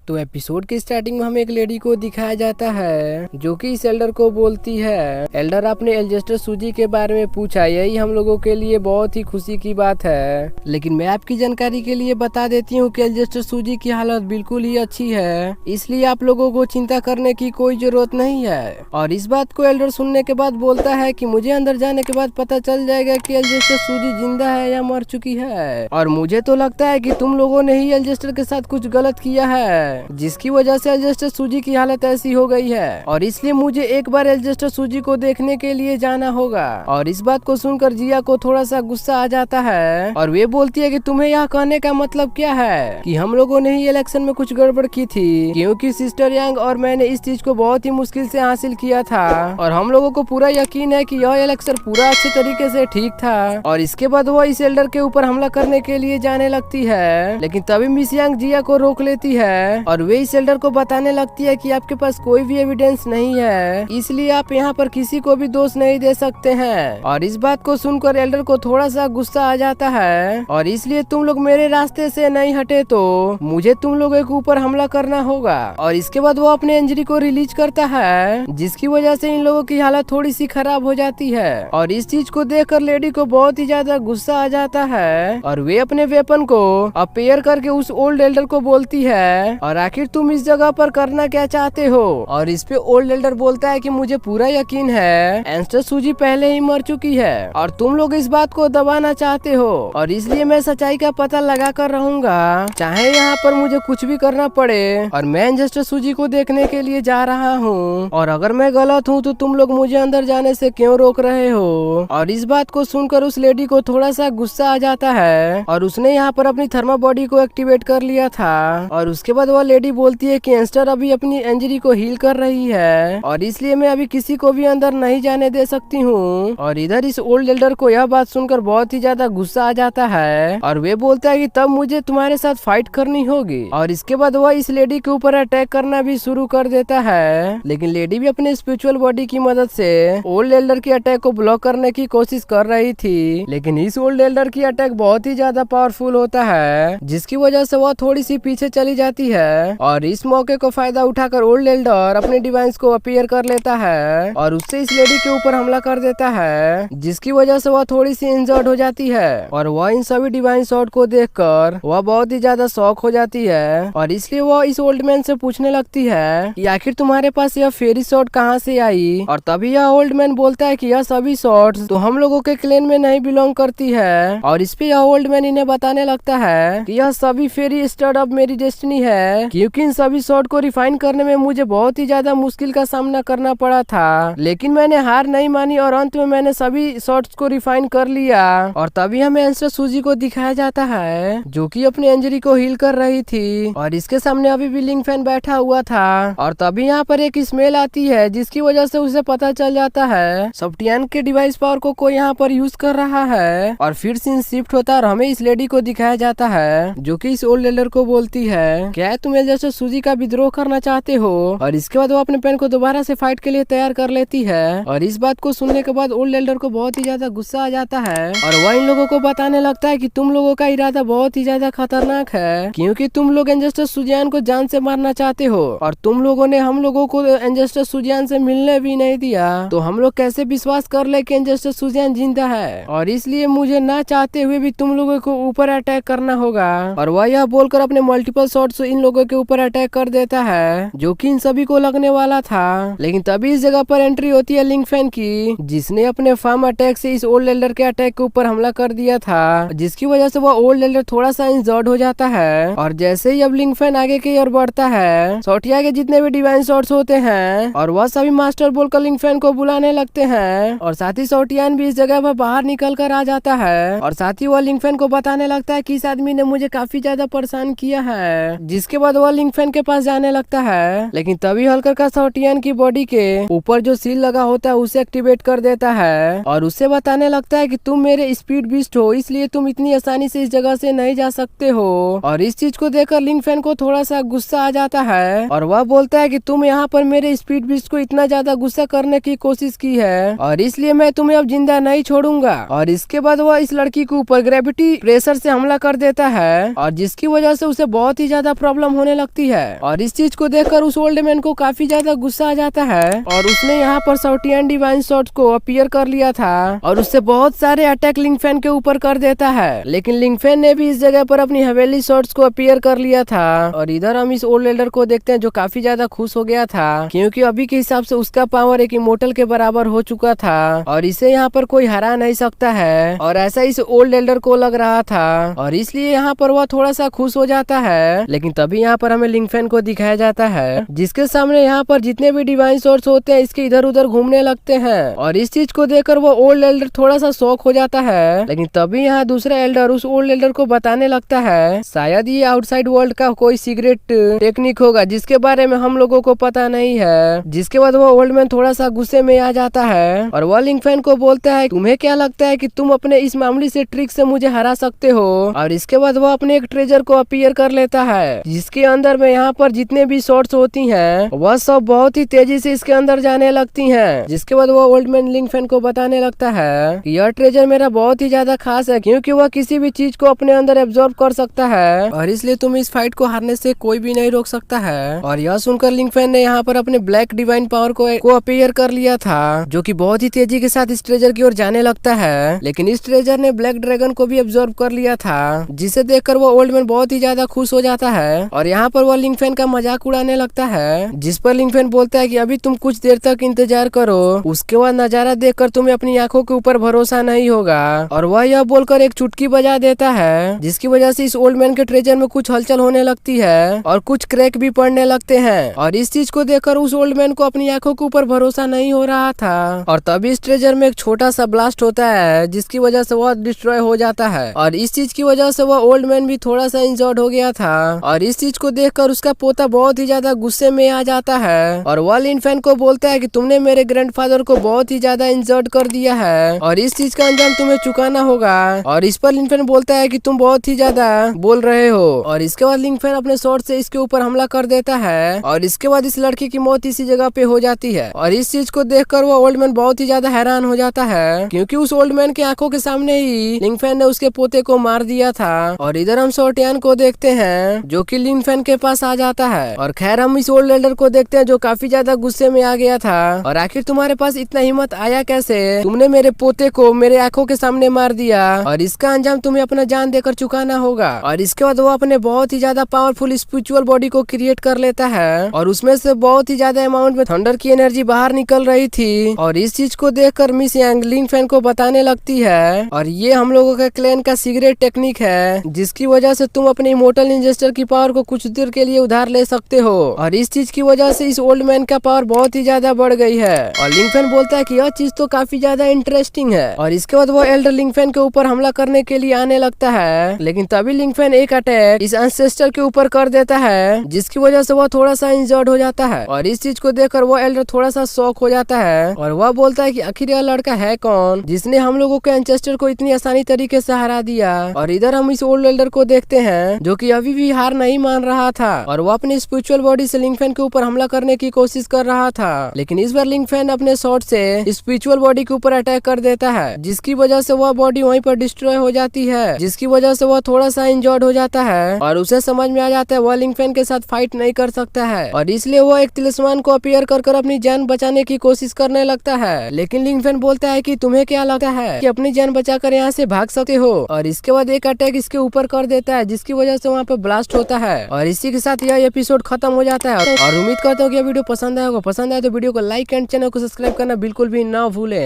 तो एपिसोड की स्टार्टिंग में हमें एक लेडी को दिखाया जाता है जो कि इस एल्डर को बोलती है, एल्डर आपने एल्जेस्टर सूजी के बारे में पूछा, यही हम लोगों के लिए बहुत ही खुशी की बात है। लेकिन मैं आपकी जानकारी के लिए बता देती हूँ कि एल्जेस्टर सूजी की हालत बिल्कुल ही अच्छी है, इसलिए आप लोगों को चिंता करने की कोई जरूरत नहीं है। और इस बात को एल्डर सुनने के बाद बोलता है कि मुझे अंदर जाने के बाद पता चल जाएगा कि एल्जेस्टर सूजी जिंदा है या मर चुकी है, और मुझे तो लगता है कि तुम लोगों ने ही एल्जेस्टर के साथ कुछ गलत किया है, जिसकी वजह से एल्जेस्टर सूजी की हालत ऐसी हो गई है, और इसलिए मुझे एक बार एल्जेस्टर सूजी को देखने के लिए जाना होगा। और इस बात को सुनकर जिया को थोड़ा सा गुस्सा आ जाता है और वे बोलती है कि तुम्हें यह कहने का मतलब क्या है कि हम लोगों ने ही इलेक्शन में कुछ गड़बड़ की थी, क्योंकि सिस्टर यांग और मैंने इस चीज को बहुत ही मुश्किल से हासिल किया था, और हम लोगों को पूरा यकीन है कि यह इलेक्शन पूरा अच्छे तरीके से ठीक था। और इसके बाद वो इस एल्डर के ऊपर हमला करने के लिए जाने लगती है, लेकिन तभी मिस यांग जिया को रोक लेती है और वे इस एल्डर को बताने लगती है कि आपके पास कोई भी एविडेंस नहीं है, इसलिए आप यहाँ पर किसी को भी दोष नहीं दे सकते हैं। और इस बात को सुनकर एल्डर को थोड़ा सा गुस्सा आ जाता है, और इसलिए तुम लोग मेरे रास्ते से नहीं हटे तो मुझे तुम लोगों के ऊपर हमला करना होगा। और इसके बाद वो अपने इंजरी को रिलीज करता है, जिसकी वजह से इन लोगों की हालत थोड़ी सी खराब हो जाती है। और इस चीज को देखकर लेडी को बहुत ही ज्यादा गुस्सा आ जाता है, और वे अपने वेपन को अपेयर करके उस ओल्ड एल्डर को बोलती है, और आखिर तुम इस जगह पर करना क्या चाहते हो। और इस पे ओल्ड एल्डर बोलता है कि मुझे पूरा यकीन है एल्जेस्टर सूजी पहले ही मर चुकी है, और तुम लोग इस बात को दबाना चाहते हो, और इसलिए मैं सच्चाई का पता लगा कर रहूंगा, चाहे यहाँ पर मुझे कुछ भी करना पड़े। और मैं एल्जेस्टर सूजी को देखने के लिए जा रहा हूँ, और अगर मैं गलत हूँ तो तुम लोग मुझे अंदर जाने से क्यों रोक रहे हो। और इस बात को सुनकर उस लेडी को थोड़ा सा गुस्सा आ जाता है, और उसने यहाँ पर अपनी थर्मा बॉडी को एक्टिवेट कर लिया था। और उसके बाद वह लेडी बोलती है कि एस्टर अभी अपनी इंजरी को हील कर रही है, और इसलिए मैं अभी किसी को भी अंदर नहीं जाने दे सकती हूँ। और इधर इस ओल्ड एल्डर को यह बात सुनकर बहुत ही ज्यादा गुस्सा आ जाता है, और वे बोलता है कि तब मुझे तुम्हारे साथ फाइट करनी होगी। और इसके बाद वह इस लेडी के ऊपर अटैक करना भी शुरू कर देता है, लेकिन लेडी भी अपने स्पिरिचुअल बॉडी की मदद से ओल्ड एल्डर की अटैक को ब्लॉक करने की कोशिश कर रही थी, लेकिन इस ओल्ड एल्डर की अटैक बहुत ही ज्यादा पावरफुल होता है, जिसकी वजह से वह थोड़ी सी पीछे चली जाती है। और इस मौके को फायदा उठाकर ओल्ड एल्डर अपने डिवाइस को अपीयर कर लेता है, और उससे इस लेडी के ऊपर हमला कर देता है, जिसकी वजह से वह थोड़ी सी इंजर्ड हो जाती है। और वह इन सभी डिवाइन शॉट को देखकर वह बहुत ही ज्यादा शॉक हो जाती है, और इसलिए वह इस ओल्ड मैन से पूछने लगती है कि आखिर तुम्हारे पास यह फेरी शॉट कहाँ से आई। और तभी यह ओल्ड मैन बोलता है कि यह सभी शॉट्स तो हम लोगों के क्लेन में नहीं बिलोंग करती है। और इस पे यह ओल्ड मैन इन्हें बताने लगता है कि यह सभी फेरी स्टड अब मेरी डेस्टिनी है, क्योंकि इन सभी शॉट को रिफाइन करने में मुझे बहुत ही ज्यादा मुश्किल का सामना करना पड़ा था, लेकिन मैंने हार नहीं मानी, और अंत में मैंने सभी शॉट्स को रिफाइन कर लिया। और तभी हमें एल्जेस्टर सूजी को दिखाया जाता है जो कि अपनी इंजरी को हील कर रही थी, और इसके सामने अभी भी लिंग फैन बैठा हुआ था। और तभी यहाँ पर एक स्मेल आती है, जिसकी वजह से उसे पता चल जाता है सफ्टियन के डिवाइस पावर को कोई यहाँ पर यूज कर रहा है। और फिर सीन शिफ्ट होता है और हमें इस लेडी को दिखाया जाता है जो कि इस ओल्ड एल्डर को बोलती है, क्या तुम एल्जेस्टर सूजी का विद्रोह करना चाहते हो। और इसके बाद वो अपने पेन को दोबारा से फाइट के लिए तैयार कर लेती है। और इस बात को सुनने के बाद ओल्ड एल्डर को बहुत ही ज्यादा गुस्सा आ जाता है, और वह इन लोगों को बताने लगता है कि तुम लोगों का इरादा बहुत ही ज्यादा खतरनाक है, क्योंकि तुम लोग एल्जेस्टर सूजियान को जान से मारना चाहते हो, और तुम लोगों ने हम लोगों को एल्जेस्टर सूजियान से मिलने भी नहीं दिया, तो हम लोग कैसे विश्वास कर ले कि एल्जेस्टर सूजियान जिंदा है। और इसलिए मुझे ना चाहते हुए भी तुम लोगों को ऊपर अटैक करना होगा। और वह यह बोलकर अपने मल्टीपल शॉट से इन लोगों के ऊपर अटैक कर देता है, जो कि इन सभी को लगने वाला था। लेकिन तभी इस जगह पर एंट्री होती है लिंग फैन की, जिसने अपने फार्म अटैक से इस ओल्ड एल्डर के अटैक के ऊपर हमला कर दिया था, जिसकी वजह से वह ओल्ड एल्डर थोड़ा सा इंजर्ड हो जाता है। और जैसे ही अब लिंग फैन आगे की ओर बढ़ता है, सोटिया के जितने भी डिवाइन शॉट्स होते हैं और वह सभी मास्टर बोलकर लिंग फैन को बुलाने लगते हैं, और साथ ही सोटियान भी इस जगह पर बाहर निकल कर आ जाता है। और साथ ही वह लिंग फैन को बताने लगता है कि इस आदमी ने मुझे काफी ज्यादा परेशान किया है, जिसके बाद वह लिंग फैन के पास जाने लगता है। लेकिन तभी हल्का का सोटियान की बॉडी के ऊपर जो सील लगा होता है उसे एक्टिवेट कर देता है, और उससे बताने लगता है कि तुम मेरे स्पीड बीस्ट हो, इसलिए तुम इतनी आसानी से इस जगह से नहीं जा सकते हो। और इस चीज को देखकर लिंग फैन को थोड़ा सा गुस्सा आ जाता है, और वह बोलता है कि तुम यहाँ पर मेरे स्पीड बीस्ट को इतना ज्यादा गुस्सा करने की कोशिश की है, और इसलिए मैं तुम्हें अब जिंदा नहीं छोड़ूंगा। और इसके बाद वह इस लड़की के ऊपर ग्रेविटी प्रेशर से हमला कर देता है, और जिसकी वजह से उसे बहुत ही ज्यादा प्रॉब्लम होने लगती है। और इस चीज को देखकर उस ओल्ड मैन को काफी ज्यादा गुस्सा आ जाता है और उसने यहाँ पर शॉटियन डिवाइन शॉट को अपीयर कर लिया था और उससे बहुत सारे अटैक लिंग फैन के ऊपर कर देता है। लेकिन लिंग फैन ने भी इस जगह पर अपनी हवेली शॉट्स को अपीयर कर लिया था। और इधर हम इस ओल्ड एल्डर को देखते हैं जो काफी ज्यादा खुश हो गया था क्योंकि अभी के हिसाब से उसका पावर एक इमोर्टल के बराबर हो चुका था और इसे यहाँ पर कोई हरा नहीं सकता है। और ऐसा इस ओल्ड एल्डर को लग रहा था और इसलिए यहाँ पर वह थोड़ा सा खुश हो जाता है। लेकिन तभी यहाँ पर हमें लिंग फैन को दिखाया जाता है जिसके सामने यहाँ पर जितने भी डिवाइन सोर्स होते हैं इसके इधर उधर घूमने लगते हैं। और इस चीज को देखकर वो ओल्ड एल्डर थोड़ा सा शॉक हो जाता है। लेकिन तभी यहाँ दूसरा एल्डर उस ओल्ड एल्डर को बताने लगता है शायद ये आउटसाइड वर्ल्ड का कोई सीक्रेट टेक्निक होगा जिसके बारे में हम लोगों को पता नहीं है। जिसके बाद वो ओल्ड मैन थोड़ा सा गुस्से में आ जाता है और वो लिंग फैन को बोलता है तुम्हें क्या लगता है कि तुम अपने इस मामूली से ट्रिक से मुझे हरा सकते हो। और इसके बाद वो अपने एक ट्रेजर को अपीयर कर लेता है जिसके अंदर में यहाँ पर जितने भी शॉट्स होती हैं वह सब बहुत ही तेजी से इसके अंदर जाने लगती हैं। जिसके बाद वो ओल्ड मैन लिंग फैन को बताने लगता है कि यह ट्रेजर मेरा बहुत ही ज्यादा खास है क्योंकि वह किसी भी चीज को अपने अंदर एब्जॉर्ब कर सकता है और इसलिए तुम इस फाइट को हारने से कोई भी नहीं रोक सकता है। और यह सुनकर लिंग फैन ने यहाँ पर अपने ब्लैक डिवाइन पावर को अपीयर कर लिया था जो कि बहुत ही तेजी के साथ इस ट्रेजर की ओर जाने लगता है। लेकिन इस ट्रेजर ने ब्लैक ड्रैगन को भी एब्जॉर्ब कर लिया था जिसे देखकर वो ओल्ड मैन बहुत ही ज्यादा खुश हो जाता है। और यहाँ पर वो लिंग फैन का मजाक उड़ाने लगता है जिस पर लिंग फैन बोलता है कि अभी तुम कुछ देर तक इंतजार करो उसके बाद नजारा देखकर तुम्हें अपनी आंखों के ऊपर भरोसा नहीं होगा। और वह यह बोलकर एक चुटकी बजा देता है जिसकी वजह से इस ओल्ड मैन के ट्रेजर में कुछ हलचल होने लगती है और कुछ क्रैक भी पड़ने लगते हैं। और इस चीज को देखकर उस ओल्ड मैन को अपनी आंखों के ऊपर भरोसा नहीं हो रहा था। और तभी इस ट्रेजर में एक छोटा सा ब्लास्ट होता है जिसकी वजह से वह डिस्ट्रॉय हो जाता है। और इस चीज की वजह से वह ओल्ड मैन भी थोड़ा सा इंजर्ड हो गया था। और इस चीज को देखकर उसका पोता बहुत ही ज्यादा गुस्से में आ जाता है और वह लिन फैन को बोलता है कि तुमने मेरे ग्रैंडफादर को बहुत ही ज्यादा इंजर्ड कर दिया है और इस चीज का अंजाम तुम्हें चुकाना होगा। और इस पर लिन फैन बोलता है कि तुम बहुत ही ज्यादा बोल रहे हो। और इसके बाद लिंग फैन अपने शॉट से इसके ऊपर हमला कर देता है और इसके बाद इस लड़की की मौत इसी जगह पे हो जाती है। और इस चीज को देखकर वो ओल्ड मैन बहुत ही ज्यादा हैरान हो जाता है क्योंकि उस ओल्ड मैन की आंखों के सामने ही लिंग फैन ने उसके पोते को मार दिया था। और इधर हम शॉटियन को देखते हैं जो कि लिंग फैन के पास आ जाता है। और खैर हम इस ओल्ड एल्डर को देखते हैं जो काफी ज्यादा गुस्से में आ गया था और आखिर तुम्हारे पास इतना हिम्मत आया कैसे, तुमने मेरे पोते को मेरे आंखों के सामने मार दिया और इसका अंजाम तुम्हें अपना जान देकर चुकाना होगा। और इसके बाद वो अपने बहुत ही ज्यादा पावरफुल स्पिरिचुअल बॉडी को क्रिएट कर लेता है और उसमें से बहुत ही ज्यादा अमाउंट में थंडर की एनर्जी बाहर निकल रही थी। और इस चीज को देखकर मिस यांग लिंग फैन को बताने लगती है और ये हम लोगों के क्लैन का सीक्रेट टेक्निक है जिसकी वजह से तुम अपने इमोर्टल इंजेस्टर की पावर को कुछ देर के लिए उधार ले सकते हो। और इस चीज की वजह से इस ओल्ड मैन का पावर बहुत ही ज्यादा बढ़ गई है। और लिंग फैन बोलता है कि यह चीज तो काफी ज्यादा इंटरेस्टिंग है। और इसके बाद वो एल्डर लिंग फैन के ऊपर हमला करने के लिए आने लगता है लेकिन तभी लिंग फैन एक अटैक इस एंसेस्टर के ऊपर कर देता है जिसकी वजह से वो थोड़ा सा इंजर्ड हो जाता है। और इस चीज को देखकर वो एल्डर थोड़ा सा शॉक हो जाता है और वह बोलता है कि आखिर यह लड़का है कौन जिसने हम लोगों के एंसेस्टर को इतनी आसानी तरीके से हरा दिया। और इधर हम इस ओल्ड एल्डर को देखते हैं जो कि अभी भी हार नहीं मान रहा था और वो अपनी स्पिरिचुअल बॉडी से लिंग फैन के ऊपर हमला करने की कोशिश कर रहा था। लेकिन इस बार लिंग फैन अपने शॉट से स्पिरिचुअल बॉडी के ऊपर अटैक कर देता है जिसकी वजह से वह बॉडी वहीं पर डिस्ट्रॉय हो जाती है जिसकी वजह से वह थोड़ा सा इंजर्ड हो जाता है। और उसे समझ में आ जाता है वह लिंग फैन के साथ फाइट नहीं कर सकता है और इसलिए वह एक तिलिस्मान को अपीयर कर अपनी जान बचाने की कोशिश करने लगता है। लेकिन लिंग फैन बोलता है कि तुम्हें क्या लगता है कि अपनी जान बचाकर यहाँ से भाग सकते हो। और इसके बाद एक अटैक इसके ऊपर कर देता है जिसकी वजह से वहाँ पे ब्लास्ट होता है। और इसी के साथ यह एपिसोड खत्म हो जाता है और उम्मीद करता हूँ कि यह वीडियो पसंद आया होगा। पसंद आए तो वीडियो को लाइक एंड चैनल को सब्सक्राइब करना बिल्कुल भी ना भूलें।